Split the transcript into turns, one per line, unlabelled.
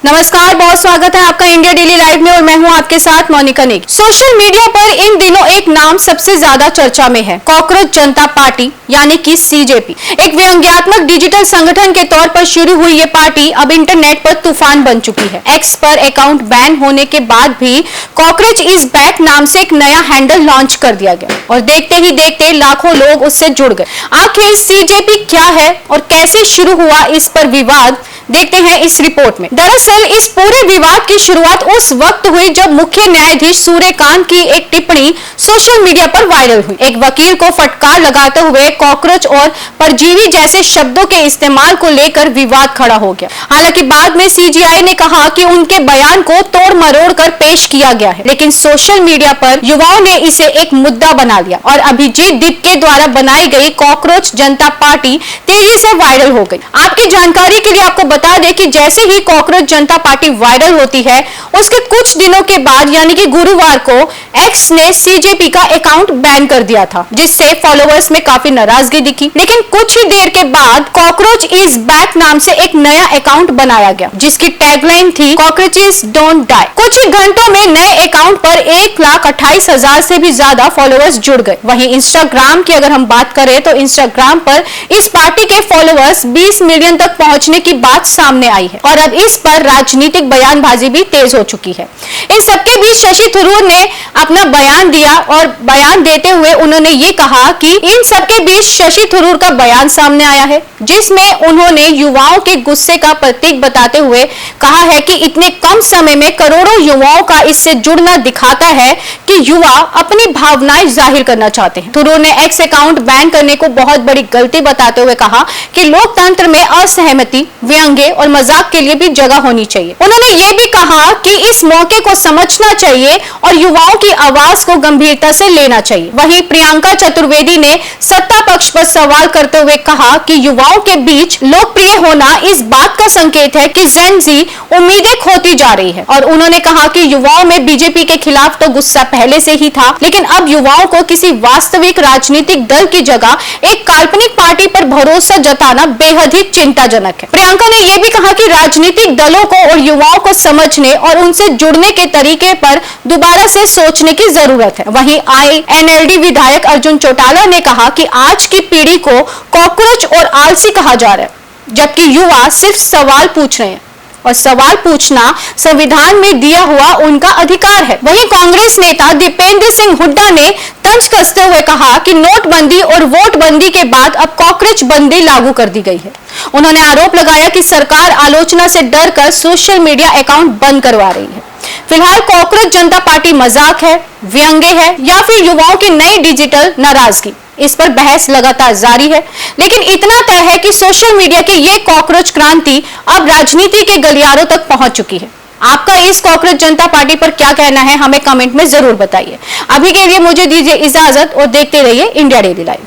नमस्कार, बहुत स्वागत है आपका इंडिया डेली लाइव में और मैं हूं आपके साथ मोनिका नेगी। सोशल मीडिया पर इन दिनों एक नाम सबसे ज्यादा चर्चा में है, कॉकरोच जनता पार्टी यानी कि सीजेपी। एक व्यंग्यात्मक डिजिटल संगठन के तौर पर शुरू हुई ये पार्टी अब इंटरनेट पर तूफान बन चुकी है। एक्स पर अकाउंट बैन होने के बाद भी कॉकरोच इज बैक नाम से एक नया हैंडल लॉन्च कर दिया गया और देखते ही देखते लाखों लोग उससे जुड़ गए। आखिर सीजेपी क्या है और कैसे शुरू हुआ, इस पर विवाद देखते हैं इस रिपोर्ट में। दरअसल इस पूरे विवाद की शुरुआत उस वक्त हुई जब मुख्य न्यायाधीश सूर्यकांत की एक टिप्पणी सोशल मीडिया पर वायरल हुई। एक वकील को फटकार लगाते हुए कॉकरोच और परजीवी जैसे शब्दों के इस्तेमाल को लेकर विवाद खड़ा हो गया। हालांकि बाद में सीजीआई ने कहा कि उनके बयान को तोड़ मरोड़ कर पेश किया गया है, लेकिन सोशल मीडिया पर युवाओं ने इसे एक मुद्दा बना लिया और अभिजीत दिप के द्वारा बनाई गई कॉकरोच जनता पार्टी तेजी से वायरल हो गई। आपकी जानकारी के लिए आपको बता दें कि जैसे ही कॉकरोच जनता पार्टी वायरल होती है, उसके कुछ दिनों के बाद यानी कि गुरुवार को एक्स ने सीजेपी का अकाउंट बैन कर दिया था, जिससे फॉलोअर्स में काफी नाराजगी दिखी। लेकिन कुछ ही देर के बाद कॉकरोच इज बैक नाम से एक नया अकाउंट बनाया गया, जिसकी टैगलाइन थी कॉकरोचेस डोंट डाई। कुछ ही घंटों में नए अकाउंट पर 1,28,000 से भी ज्यादा फॉलोअर्स जुड़ गए। वहीं इंस्टाग्राम की अगर हम बात करें तो इंस्टाग्राम पर इस पार्टी के फॉलोअर्स 20 मिलियन तक पहुंचने की बात सामने आई है और अब इस पर राजनीतिक बयानबाजी भी तेज हो चुकी है। इन सबके बीच शशि थरूर ने अपना बयान दिया और बयान देते हुए उन्होंने ये कहा कि इन सबके बीच शशि थरूर का बयान सामने आया है, जिसमें उन्होंने युवाओं के गुस्से का प्रतीक बताते हुए कहा है कि इतने कम समय में करोड़ों युवाओं का इससे जुड़ना दिखाता है कि युवा अपनी भावनाएं जाहिर करना चाहते हैं। थरूर ने एक्स अकाउंट बैन करने को बहुत बड़ी गलती बताते हुए कहा कि लोकतंत्र में असहमति, व्यंग्य और मजाक के लिए भी जगह होनी चाहिए। उन्होंने ये भी कहा कि इस मौके को समझना चाहिए और युवाओं की आवाज को गंभीरता से लेना चाहिए। वहीं प्रियंका चतुर्वेदी ने सत्ता पक्ष पर सवाल करते हुए कहा कि युवाओं के बीच लोकप्रिय होना इस बात का संकेत है कि जेन जी उम्मीदें खोती जा रही है और उन्होंने कहा कि युवाओं में बीजेपी के खिलाफ तो गुस्सा पहले से ही था, लेकिन अब युवाओं को किसी वास्तविक राजनीतिक दल की जगह एक काल्पनिक पार्टी पर भरोसा जताना बेहद ही चिंताजनक है। प्रियंका ने यह भी कहा कि राजनीतिक दलों को और युवाओं को समझने और उनसे जुड़ने के तरीके पर दोबारा से सोचने की जरूरत है। वहीं INLD विधायक अर्जुन चौटाला ने कहा कि आज की पीढ़ी को कॉकरोच और आलसी कहा जा रहा है, जबकि युवा सिर्फ सवाल पूछ रहे हैं और सवाल पूछना संविधान में दिया हुआ उनका अधिकार है। वहीं कांग्रेस नेता दीपेंद्र सिंह हुड्डा ने तंज कसते हुए कहा कि नोटबंदी और वोटबंदी के बाद अब कॉकरोच बंदी लागू कर दी गई है। उन्होंने आरोप लगाया कि सरकार आलोचना से डरकर सोशल मीडिया अकाउंट बंद करवा रही है। फिलहाल कॉकरोच जनता पार्टी मजाक है, व्यंग्य है या फिर युवाओं की नई डिजिटल नाराजगी, इस पर बहस लगातार जारी है। लेकिन इतना तय है कि सोशल मीडिया की ये कॉकरोच क्रांति अब राजनीति के गलियारों तक पहुंच चुकी है। आपका इस कॉकरोच जनता पार्टी पर क्या कहना है, हमें कमेंट में जरूर बताइए। अभी के लिए मुझे दीजिए इजाजत और देखते रहिए इंडिया डेली लाइव।